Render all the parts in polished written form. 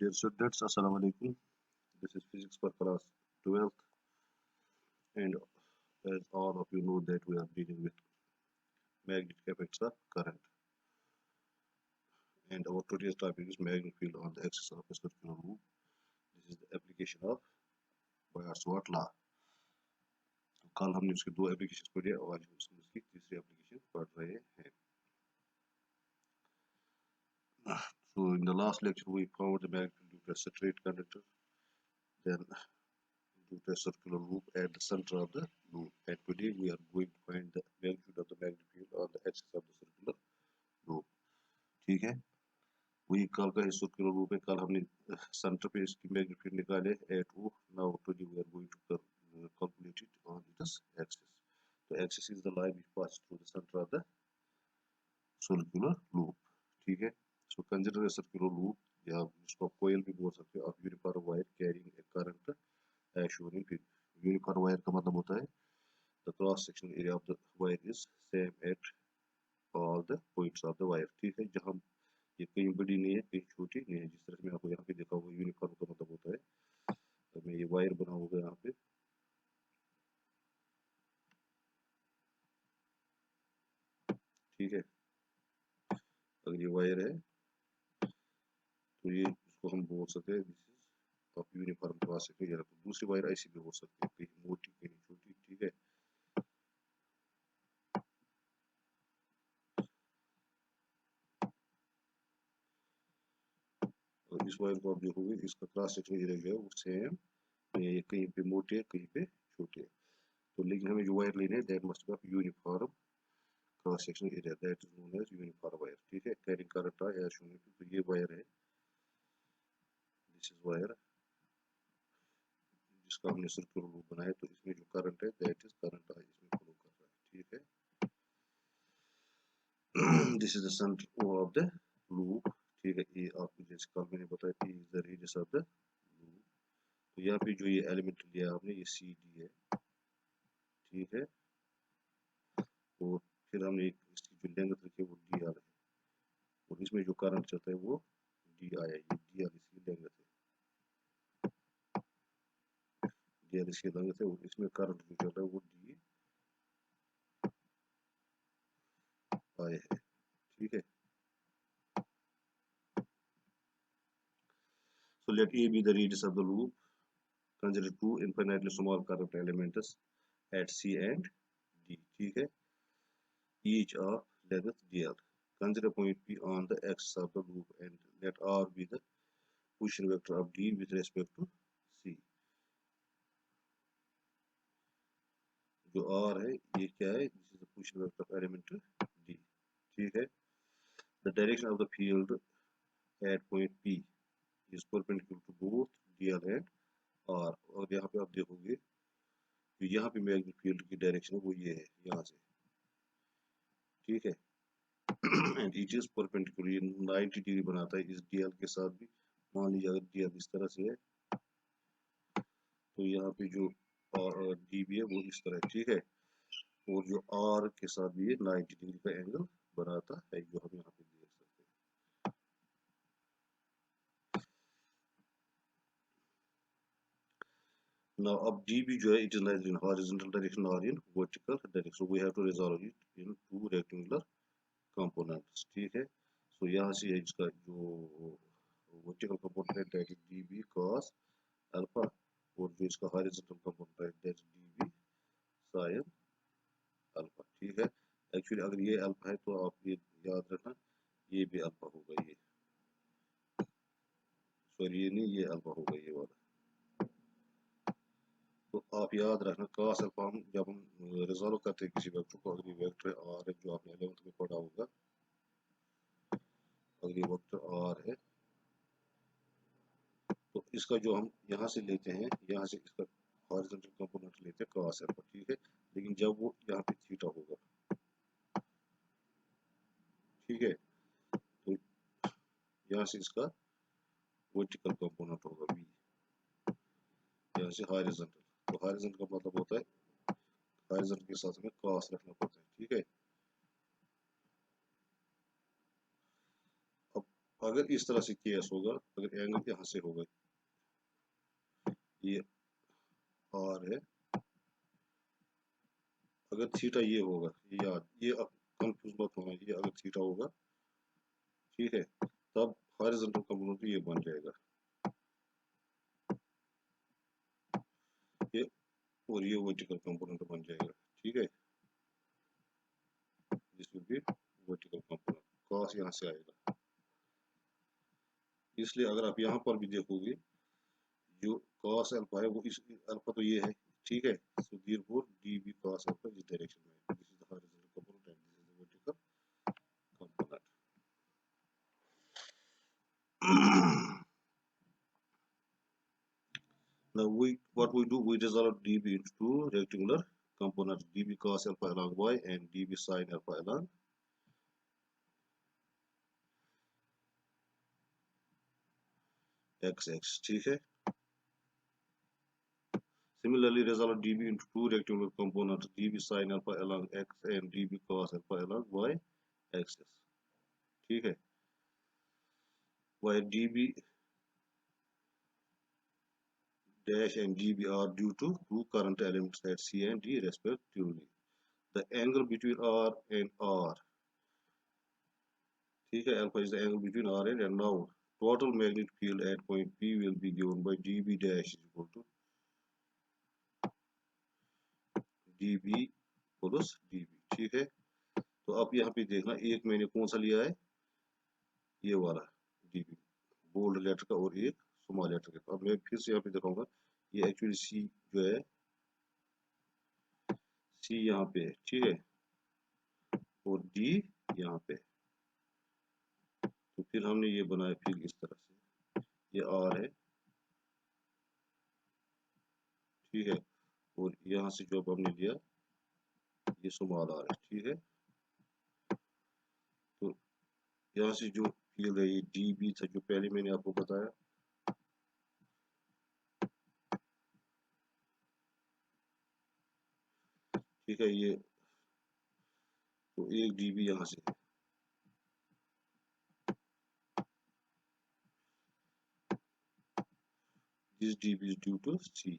Dear students, Assalamu alaikum. This is physics for class 12th, and as all of you know that we are dealing with magnetic effects of current. And our today's topic is magnetic field on the axis of a circular loop. This is the application of Biot-Savart law. कल हमने उसके दो application पढ़े और आज हम उसकी तीसरी एप्लीकेशन पढ़ रहे हैं. So in the last lecture we found the magnetic field due to a straight conductor, then due to a circular loop at the center of the loop, and today we are going to find the magnitude of the magnetic field on the axis of the circular loop. ठीक है, वही कल का circular loop है. कल हमने centre पे इसकी मैग्नेटिक फील्ड निकाले at O. Now today we are going to calculate it on its axis. So axis is the line which passes through the center of the circular loop. ठीक है, so consider a circular loop, या इसको कोयल भी बोल सकते हो आप, uniform wire carrying a current as shown in figure. Uniform wire का मतलब होता है the cross sectional area of the wire is same at all the points of the wire. ठीक है, जहाँ ये कहीं बड़ी नहीं है कहीं छोटी नहीं है, जिस तरह से मैं आपको यहाँ पे देखा हुआ यूनिफॉर्म का मतलब होता है. तो मैं ये वायर बना होगा यहाँ पे, ठीक है. अगर ये वायर है तो ये इसको हम बोल सकते हैं this is of uniform cross section. या तो दूसरी वायर ऐसी भी हो सकती है, कहीं मोटी कहीं छोटी. ठीक है, और इस वायर को आप देखोगे इसका क्रॉस सेक्शन एरिया जो है वो सेम, कहीं पे मोटे है कहीं पे छोटे. तो लेकिन हमें जो वायर लेने हैं that must be of uniform cross section area, that is known as uniform wire. ठीक है, कैरिंग करंट है एज शोन. तो ये वायर है, दिस इज वायर जिसका हमने सर्कुलर लूप बनाया. तो इसमें जो करंट है दैट इज करंट है, इसमें फ्लो कर रहा है. ठीक है, this is the centre of the loop. ठीक है, ये आपको जैसे कल मैंने बताया is the radius of the loop. तो यहाँ पे जो ये एलिमेंट लिया आपने ये सी डी है. ठीक है, और फिर हमने इसकी जो लेंथ रखी है वो डी आर है, और इसमें जो करंट चलता है वो डी आई है. ये डी आर इसकी लेंथ है, डी आर इसकी लेंथ है, और इसमें करंट जो चल रहा है वो डी आई है. ठीक है, so let A be the radius of the loop. Consider two infinitely small current elements at C and D. ठीक है, each of length dl. Consider point P on the axis of the loop and let R be the position vector of D with respect to C. जो R है ये क्या है, this is the position vector of element D. ठीक है, the direction of the field at point P is perpendicular to both dl and R. और यहाँ पे आप देखोगे तो यहाँ पे मैग्नेटिक फील्ड की डायरेक्शन वो ये है यहाँ से. ठीक है, एंड इट इज परपेंडिकुलर, ये 90 डिग्री बनाता है इस dl के साथ भी. मान लीजिए अगर dl इस तरह से है तो यहाँ पे जो d भी है वो इस तरह है. ठीक है, और जो r के साथ भी ये 90 डिग्री का एंगल बनाता है, जो हम यहाँ पे देख सकते हैं. Now अब dB जो है it is neither in horizontal direction or in vertical direction, so we have to resolve it in two rectangular components. ठीक है, so यहाँ से इसका जो vertical component है that is dB cos alpha, और जो इसका horizontal component है that is dB sin alpha. ठीक है, एक्चुअली अगर ये अल्फा है तो आप ये याद रखना ये भी अल्फा होगा, ये सॉरी ये नहीं, ये अल्फा होगा ये वाला. तो आप याद रखना cos अल्फा हम जब हम रिजॉल्व करते हैं किसी वेक्टर को, अगर ये वेक्टर r है जो आपने 11th में पढ़ा होगा, अगर ये वेक्टर r है तो इसका जो हम यहाँ से लेते हैं, यहाँ से इसका हॉरिजॉन्टल कंपोनेंट लेते हैं cos अल्फा. ठीक है, लेकिन जब वो यहाँ पे थीटा होगा, ठीक है, तो यहाँ से इसका वर्टिकल कंपोनेंट होगा v, यहाँ से हॉरिजॉन्टल. तो हॉरिजॉन्टल का मतलब होता है हॉरिजॉन्टल के साथ हमें cos रखना पड़ता है. ठीक है, अब अगर इस तरह से केस होगा, अगर एंगल यहाँ से होगा, ये आर है, अगर थीटा ये होगा, याद ये कंफ्यूज मत होना, ये अगर थीटा होगा, ठीक है, तब हॉरिजॉन्टल कंपोनेंट ये बन जाएगा, ये और ये वर्टिकल कंपोनेंट बन जाएगा, ठीक है, this will be vertical component, cos यहाँ से आएगा। इसलिए अगर आप यहाँ पर भी देखोगे, जो कॉस अल्फा है वो इस अल्फा तो ये है, ठीक है, so therefore d B cos alpha इस डायरेक्शन में, this is the horizontal component and this is the vertical component. Now what we do, we resolve dB into two rectangular components, dB cos alpha along y and dB sin alpha along x, ठीक है। Similarly, resolve dB into two rectangular components, dB sin alpha along x and dB cos alpha along y axis, ठीक है। Where dB dash and dB are due to two current elements at C and D respectively. The angle between R and R, ठीक है, alpha is the angle between R and now total magnetic field at point P will be given by dB dash is equal to dB plus dB, ठीक है। तो अब यहाँ पे देखना, एक मैंने कौन सा लिया है, ये वाला dB बोल्ड लेटर का और एक स्मॉल लेटर का। अब मैं फिर से यहाँ पे दिखाऊंगा, ये एक्चुअली C जो है, C यहाँ पे है, ठीक है, और D यहाँ पे, तो फिर हमने ये बनाया फिर इस तरह से, ये R है, ठीक है, और यहाँ से जो हमने लिया ये स्मॉल r है, ठीक है। तो यहाँ से जो फील्ड है ये dB था जो पहले मैंने आपको बताया, ठीक है, ये तो 1 dB यहाँ से, this dB is due to C,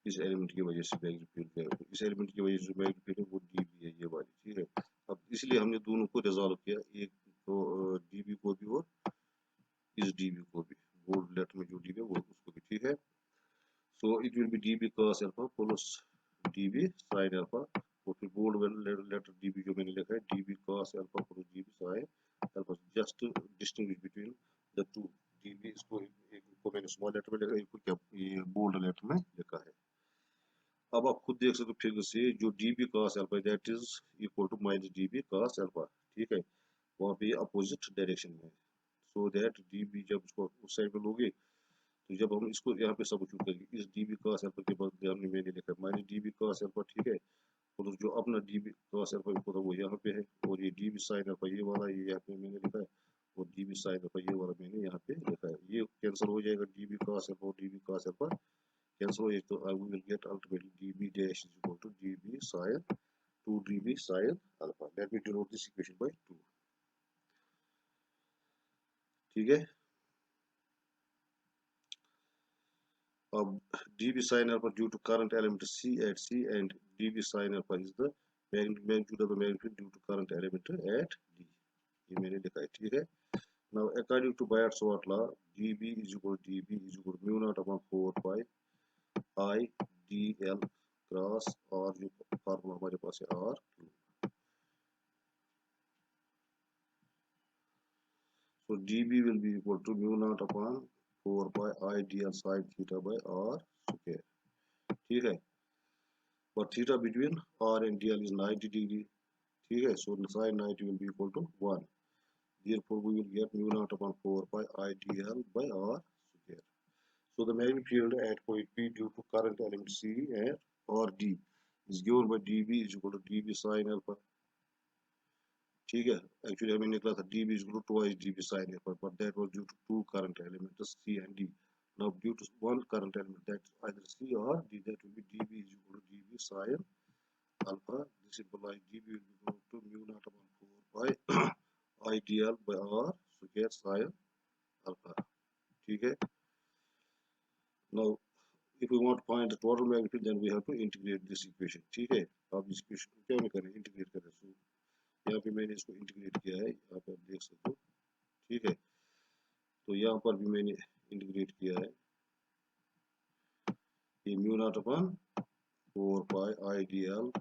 इस एलिमेंट की वजह से मैग्नेटिक फील्ड है, तो इस एलिमेंट की वजह से मैग्नेटिक फील्ड है वो dB है, ये वाली, ठीक है। अब इसलिए हमने दोनों को रिजॉल्व किया, एक तो dB को भी और इस dB को भी, बोल्ड लेटर में जो dB है वो उसको भी, ठीक है। So it will B dB cos alpha plus dB sin alpha, और फिर बोल्ड लेटर dB जो मैंने लिखा है dB cos alpha plus dB sin alpha, just distinguish between the two dB, इसको एक को मैंने स्मॉल लेटर में लिखा है, एक को क्या ये बोल्ड लेटर में लिखा है। अब आप खुद देख सकते हो फिगर से, जो dB cos alpha that is equal to minus dB cos alpha, ठीक है, वहाँ पे अपोजिट डायरेक्शन में, सो दैट dB जब इसको उस साइड में लोगे, तो जब हम इसको यहाँ पे सब्स्टिट्यूट करेंगे, इस dB cos अल्फा के बदले हमने मैंने लिखा है माइनस dB cos अल्फा, ठीक है, और जो अपना dB cos अल्फा होता है वो यहाँ पे है, और ये dB sin अल्फा ये वाला ये यहाँ पे मैंने लिखा है, और dB sin अल्फा ये वाला मैंने यहाँ पे लिखा है, ये कैंसिल हो जाएगा, dB cos अल्फा और dB cos अल्फा कैंसिल हो जाएगा, तो I will get ultimately dB dash is equal to dB sin 2 dB sin alpha. Let me denote this equation by 2, ठीक है। अब dB sin alpha due to current element C at C and dB sin alpha is the magnitude of the magnitude due to current element at D, ये मैंने लिखा है, ठीक है। Now according to Biot-Savart law, dB is equal to mu naught upon 4 pi I dl cross R, जो formula हमारे पास है R cube, so dB will be equal to mu naught upon 4 pi I dl sin theta by R square, ठीक है, और theta between R and dl is 90 degree, ठीक है, so sin 90 will be equal to 1, therefore we will get mu naught upon 4 pi I dl by R square. So the magnetic field at point P due to current element C and or D is given by dB is equal to dB sin alpha, ठीक है, actually हमें निकला था dB is equal to twice dB sin alpha, but that was due to two current elements C and D. Now due to one current element, that's either C or D, that will be dB is equal to dB sin alpha. This implies dB will be equal to mu naught upon 4 pi I dl by R square sin alpha. ठीक है. Now if we want to find the total magnitude, then we have to integrate this equation. ठीक है. अब इस equation को क्या करें, integrate करें. So यहाँ पे मैंने इसको इंटीग्रेट किया है, यहाँ पे आप देख सकते हो. ठीक है. तो यहाँ पर भी मैंने इंटीग्रेट किया है. ये mu naught upon 4 pi I d l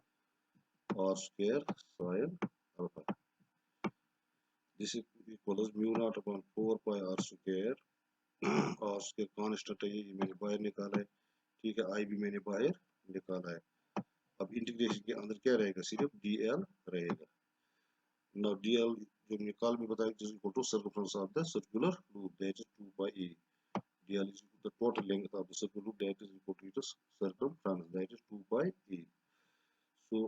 r square sine alpha. This is equals mu naught upon 4 pi r square. और उसके कांस्टेंट है, ये मैंने बाहर निकाला है. ठीक है. आई भी मैंने बाहर निकाला है. अब इंटीग्रेशन के अंदर क्या रहेगा, सिर्फ डी एल रहेगा. नाउ डी एल जो निकाल में बताया, is equal to circumference of the circular loop, that is 2 pi a. D L is the total length of the circular loop, that is equal to its circumference, that is 2 pi a. So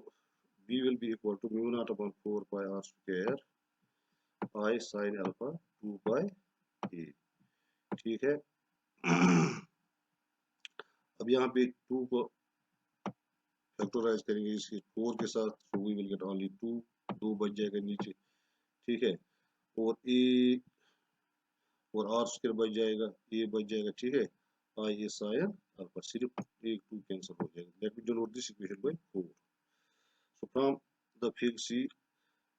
b will be equal to mu naught upon 4 pi r square I sin alpha 2 by a. ठीक है. अब यहाँ पे 2 को factorise करेंगे इसके 4 के साथ, so we will get only 2. 2 बच जाएगा नीचे. ठीक है. और a और r स्क्वायर बच जाएगा, a बच जाएगा. ठीक है. I a sin alpha, सिर्फ एक 2 कैंसिल हो जाएगा. Let me denote this equation by 4. So from the figure C,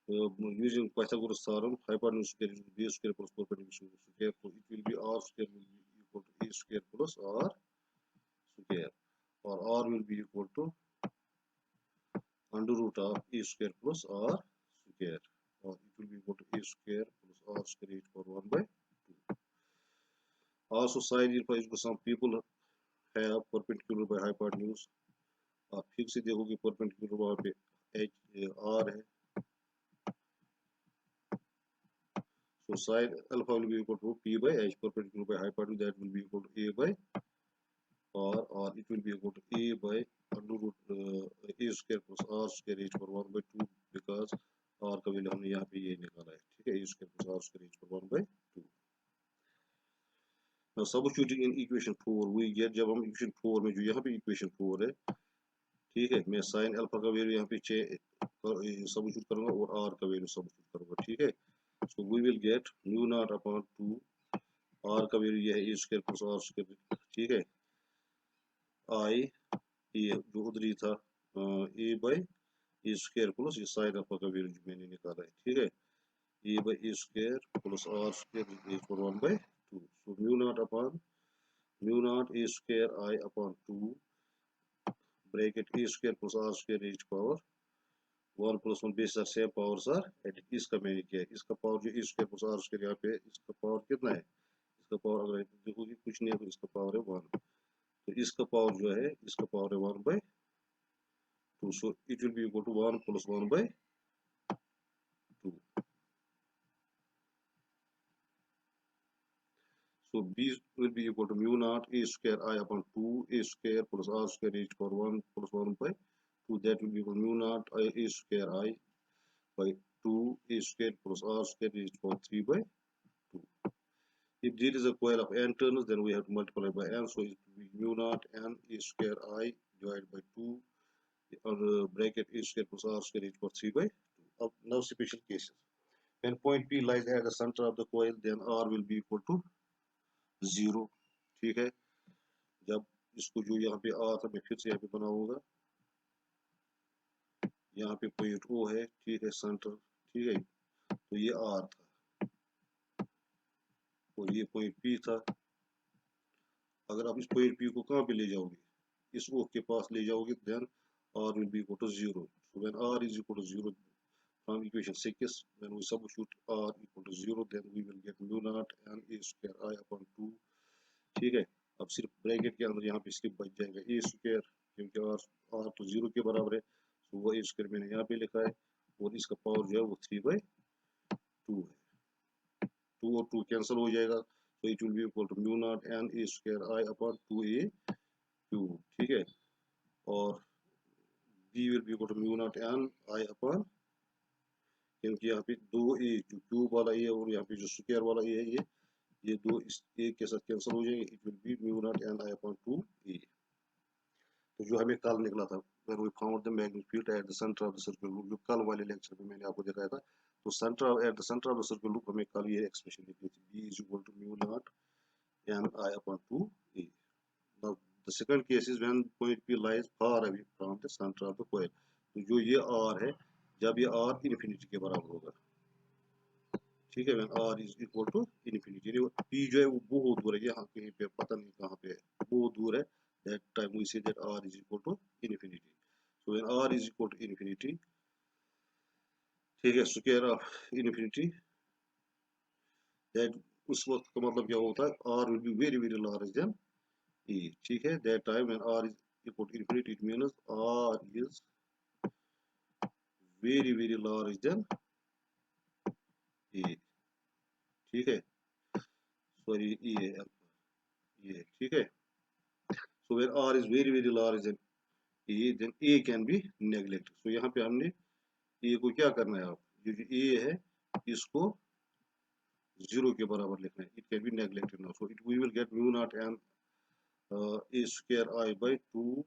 using Pythagoras theorem, hypotenuse square is b square plus perpendicular square, so it will be r square will be equal to a square plus r square, or r will be equal to under root of a square plus r square, or it will be equal to a square plus r square raised to power 1 by 2. Also sine alpha is some people have perpendicular by hypotenuse. आप ठीक से देखोगे perpendicular वहाँ पे h r है. So sine alpha will be equal to p by h, perpendicular by hypotenuse, that will be equal to a by r, or it will be equal to a by under root a square plus r square raised to power 1 by 2, because r का वैल्यू हमने यहाँ पे ये निकाला है. ठीक है. a square plus r square raised to power 1 by 2. Now substituting in equation 4 we get, जब हम equation 4 में जो यहाँ पे equation 4 है, ठीक है, मैं sin alpha का वैल्यू यहाँ पे सब्स्टिट्यूट करूंगा और r का वैल्यू सब्स्टिट्यूट करूंगा. ठीक है. So we will get mu naught upon 2, r का वैल्यू ये है a square plus r square. ठीक है. I ये जो उधर ही था a by a square plus ये sin alpha का वैल्यू जो मैंने निकाला है. ठीक है. a by a square plus r square is equal to 1 by 2. So mu naught upon mu naught a square I upon 2 bracket a square plus r square raised to power 1 plus 1 base same powers are added. इसका मैंने किया है. इसका power जो a square plus r square यहाँ पे, इसका power कितना है, इसका पावर अगर देखोगे कुछ नहीं है, तो इसका पावर है 1. तो इसका पावर जो है, इसका पावर है 1 by 2. So it will be equal to 1 plus 1 by 2. So b will be equal to mu naught a square I upon 2 a square plus r square raised to power 1 plus 1 by 2. That will be equal to mu naught a square I by 2 a square plus r square raised to power 3 by 2. If there is a coil of n turns, then we have to multiply by n. So it will be mu naught n a square I divided by 2 on bracket a square plus r square raised to power 3 by 2. Now special cases. When point P lies at the center of the coil, then r will be equal to 0. ठीक है. जब इसको जो यहाँ पे r था, मैं फिर से यहाँ पे बनाऊंगा. यहाँ पे पॉइंट O है. ठीक है. सेंटर. ठीक है. तो ये r था और ये पॉइंट P था. अगर आप इस पॉइंट P को कहाँ पे ले जाओगे, इस O के पास ले जाओगे, then r will be equal to 0. So when r is equal to 0, from equation 6, when we substitute r equal to 0, then we will get mu naught n a square I upon 2. ठीक है. अब सिर्फ bracket के अंदर यहाँ pay slip बच जाएगा a square, क्योंकि r तो 0 के बराबर है. तो वो a स्क्वायर मैंने यहाँ पे लिखा है, और इसका पावर जो है वो 3 by 2 है. 2 और 2 कैंसिल हो जाएगा. तो it will be equal to mu naught n a square I upon 2a cube. ठीक है. और b will be equal to mu naught n I upon, क्योंकि यहाँ पे 2a जो क्यूब वाला a है और यहाँ पे जो स्क्वायर वाला a है, ये दो इस एक के साथ कैंसिल हो जाएंगे. It will B mu naught n I upon 2a. तो जो हमें कल निकला था, when we found the magnitude at the center of the circle, जो कल वाले लेक्चर में मैंने आपको दिखाया था, तो centre at the centre of the circle loop हमें कल ये एक्सप्रेशन लिखनी थी, b is equal to mu naught n I upon 2a. Now the second case is when point P lies far away from the center of the coil. तो जो ये r है, जब ये r इन्फिनिटी के बराबर होगा, ठीक है, when r is equal to infinity, p जो है वो बहुत दूर है, यहाँ कहीं पे पता नहीं कहाँ पे है, बहुत दूर है, that time we say that r is equal to infinity. So when r is equal to infinity, ठीक है, स्क्वायर ऑफ इन्फिनिटी, दैट उस वक्त का मतलब क्या होता है, r will be very very large than e, ठीक है, that time when r is equal to infinity it means r is very very large than e, ठीक है, सॉरी e है ये, ठीक है. So when r is very very large than e, then a can be neglected. So यहाँ पे हमने a को क्या करना है, आप जो a है इसको 0 के बराबर लिखना है, it can be neglected now. So we will get mu naught n a square I by 2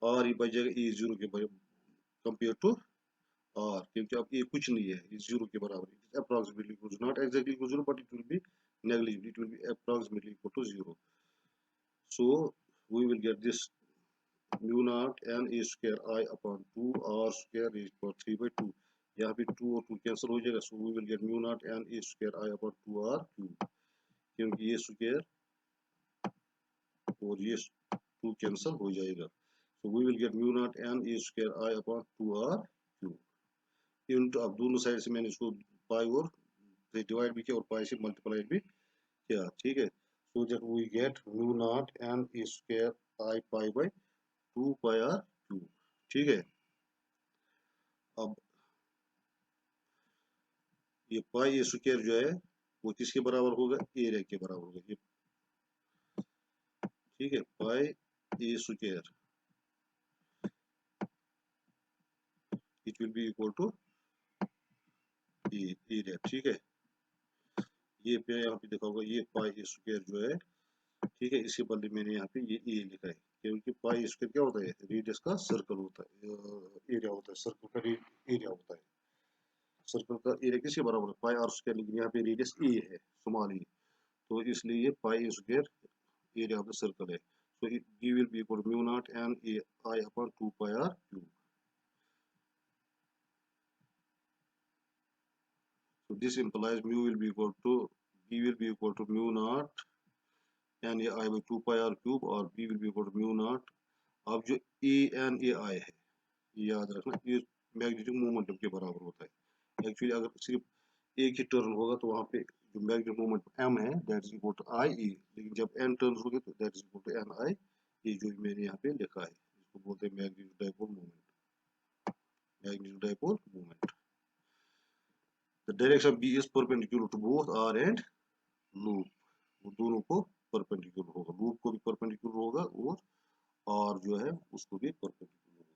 r e बच जाएगा a 0 के बराबर कंपेयर टू r, क्योंकि अब a कुछ नहीं है, ये 0 के बराबर, it is approximately equal to, not exactly equal to 0 but it will be negligible, it will be approximately equal to 0. So we will get this mu naught n a square I upon 2 r square is equal to 3 by 2, यहाँ पे 2 और 2 cancel हो जाएगा. So we will get mu naught n a square I upon 2 r cube, क्योंकि ये square और ये 2 cancel हो जाएगा. So we will get mu naught n a square I upon 2r cube. Into, अब दोनों साइड से मैंने इसको पाई और डिवाइड भी किया और पाई से मल्टीप्लाई भी किया, ठीक है. So that we get mu naught n a square I pi by 2 pi r cube, ठीक है. अब ये पाई ए स्क्वायर जो है वो किसके बराबर होगा, एरिया के बराबर होगा, ये ठीक है, pi a square it will be equal to area, ठीक है. ये पे यहाँ पे देखा होगा ये पाई ए स्क्वायर जो है, ठीक है, इसके बदले मैंने यहाँ पे ये ए लिखा है, क्योंकि पाई स्क्वायर क्या होता है, रेडियस का सर्कल होता है, एरिया होता है, सर्कल का एरिया होता है, सर्कल का एरिया किसके बराबर है, पाई आर स्क्वायर, लेकिन यहाँ पे रेडियस ए है, स्मॉल ए, तो इसलिए ये pi square area of the circle है. So B will be equal to mu naught n a I upon 2 pi r cube. So this implies mu will be equal to, B will be equal to mu naught n a I by 2 pi r cube, और B will be equal to mu naught. अब जो a n a I है, याद रखना, ये magnetic momentum के बराबर होता है. एक्चुअली अगर सिर्फ एक ही टर्न होगा तो वहाँ पे जो मैग्नेटिक मोमेंट m है that is equal to I e, लेकिन जब n टर्न्स हो गए तो that is equal to n I, ये जो मैंने यहाँ पे लिखा है, इसको बोलते हैं magnetic dipole moment, magnetic dipole moment. The direction B is perpendicular to both R and loop, वो दोनों को परपेंडिकुलर होगा, लूप को भी परपेंडिकुलर होगा और R जो है उसको भी परपेंडिकुलर होगा.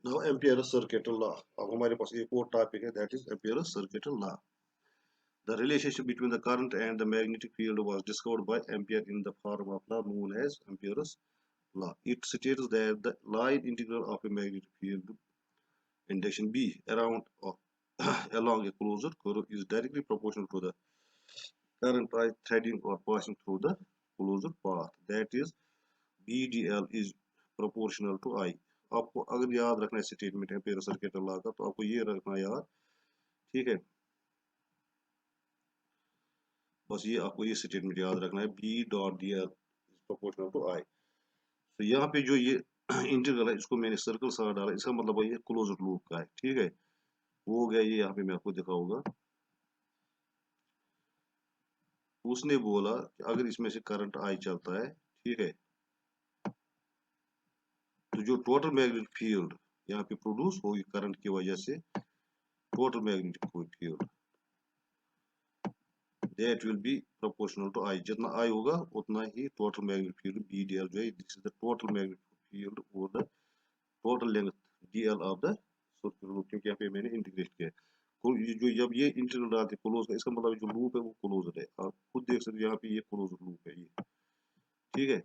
Now Ampere's circuital law. अब हमारे पास एक और टॉपिक है, that is Ampere's circuital law. The relationship between the current and the magnetic field was discovered by Ampere in the form of law known as Ampere's law. It states that the line integral of a magnetic field induction B around along a closed curve is directly proportional to the current I threading or passing through the closed path. That is BDL is proportional to I. आपको अगर याद रखना है statement ampere circuital law का, तो आपको ये रखना याद, ठीक है, बस ये आपको ये स्टेटमेंट याद रखना है, B dot D L is proportional to I. तो यहाँ पे जो ये इंटीग्रल है इसको मैंने सर्कल सा डाला, इसका मतलब ये क्लोज्ड लूप का है, ठीक है, वो हो गया. ये यहाँ पे मैं आपको दिखाऊंगा. उसने बोला कि अगर इसमें से करंट आई चलता है, ठीक है, तो जो टोटल मैग्नेटिक फील्ड यहाँ पे प्रोड्यूस होगी करंट की वजह से, total magnetic field that will be proportional to I. जितना आई होगा उतना ही total magnetic field B D L जो है, this is the total magnetic field और the total length D L of the circular loop, क्योंकि यहाँ पे मैंने इंटीग्रेट किया है. जो जब ये इंटीग्रल डालते क्लोज का, इसका मतलब जो लूप है वो क्लोज है, आप खुद देख सकते हैं यहाँ पे ये क्लोज लूप है ये, ठीक है.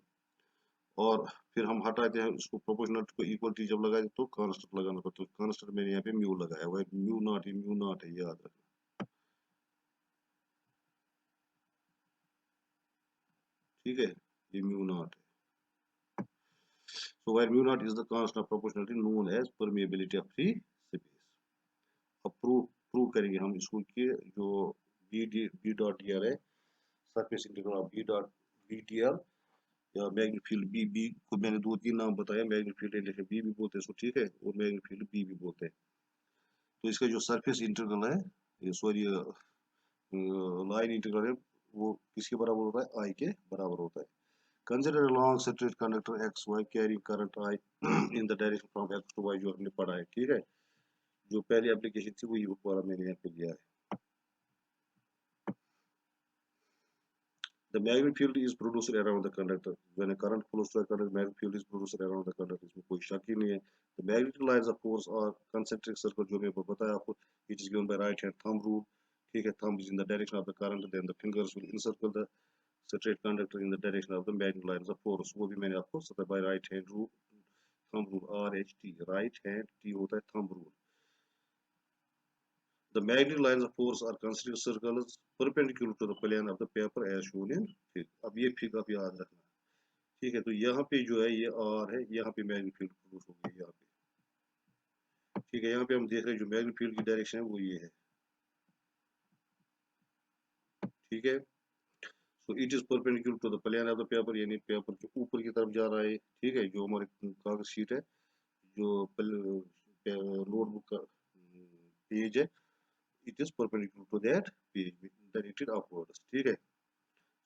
और फिर हम हटाते हैं इसको, प्रोपोर्शनल को इक्वलिटी जब लगाए तो कांस्टेंट लगाना पड़ता है। कांस्टेंट मैंने यहाँ पे म्यू लगाया हुआ है, म्यू नॉट है, याद रखना। ठीक है, ये म्यू नॉट है। So where mu naught is the constant of proportionality known as permeability of free space. अब प्रूव करेंगे हम इसको कि जो बी डॉट डी एल है, surface integral of B D l या मैग्नेटिक फील्ड बी को मैंने दो तीन नाम बताया, मैग्नेटिक फील्ड इंडेक्स बी भी बोलते हैं इसको, ठीक है, और मैग्नेटिक फील्ड बी भी बोलते हैं। तो इसका जो सरफेस इंटीग्रल है, ये सॉरी लाइन इंटीग्रल है, वो किसके बराबर होता है, आई के बराबर होता है। Consider a long straight conductor X Y carrying current I in the direction from X to Y, जो हमने पढ़ा है, ठीक है। जो पहली एप्लीकेशन थी वही ऊपर मैंने यहाँ पे लिया है। The magnetic field is produced around the conductor. When a current flows through a conductor, magnetic field is produced around the conductor. इसमें कोई शक ही नहीं है। The magnetic lines of force are concentric circle, जो मैंने बताया आपको, it is given by right hand thumb rule. ठीक है, thumb is in the direction of the current, then the fingers will encircle the straight conductor in the direction of the magnetic lines of force. वो भी मैंने आपको बताया by right hand rule, thumb rule, RHT, right hand, T होता है thumb rule. The magnetic lines of force are concentric circles perpendicular to the plane of the paper as shown in fig. अब ये fig आप याद रखना, ठीक है। तो यहाँ पे जो है ये R है, यहाँ पे मैग्नेटिक फील्ड प्रोड्यूस हो गई यहाँ पे, ठीक है। यहाँ पे हम देख रहे हैं जो मैग्नेटिक फील्ड की डायरेक्शन है वो ये है, ठीक है। So it is perpendicular to the plane of the paper, यानी पेपर के ऊपर की तरफ जा रहा है, ठीक है। जो हमारे कागज शीट है, जो नोटबुक का पेज है, it is perpendicular to that page, directed upwards, ठीक है।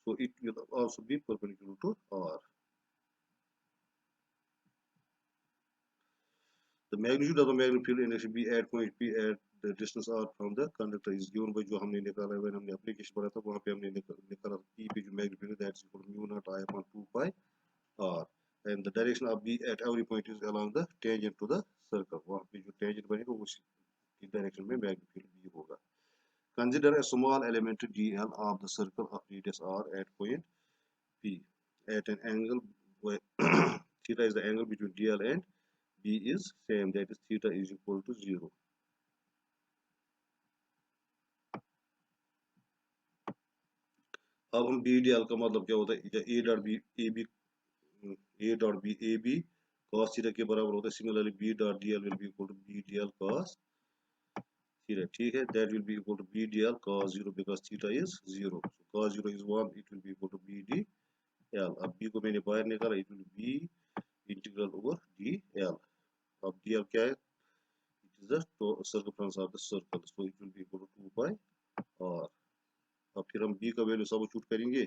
So it will also be perpendicular to R. The magnitude of the magnetic field index B at point P at the distance R from the conductor is given by, जो हमने निकाला है, हमने application पढ़ा था वहाँ पे हमने निकाला P पे जो magnetic field है, that's equal to mu naught I upon 2 pi R, and the direction of B at every point is along the tangent to the circle. वहाँ पे जो tangent बनेगा उसी डायरेक्शन में magnetic field B होगा। Consider a small element dl of the circle of radius R at point P at an angle where theta is the angle between dl and B is same, that is theta is equal to 0. अब हम B D L का मतलब क्या होता है, A dot B A B cos theta के बराबर होता है। Similarly B dot D L will be equal to B D l cos theta, ठीक है। That will be equal to B D l cos 0 because theta is 0, cos 0 is 1, it will be equal to B D l. अब B को मैंने बाहर निकाला, it will be integral over d l. अब d l क्या है, it is the circumference of the circle, so it will be equal to 2 by r. अब फिर हम b का वैल्यू सब्स्टिट्यूट करेंगे,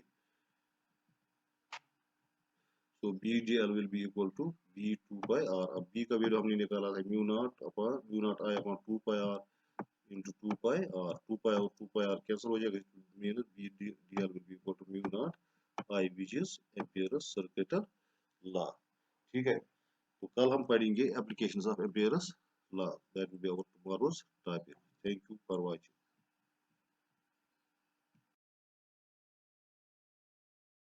तो B D L will be equal to B 2 by r. अब b का वैल्यू हमने निकाला था mu naught I upon 2 pi r into 2 pi r, 2 pi और 2 पाई आर कैंसिल हो जाएगा, mean B D L will be equal to mu naught I which is Ampere's circuital law, ठीक है। तो कल हम पढ़ेंगे applications of Ampere's law, that will be our tomorrow's topic. Thank you for watching.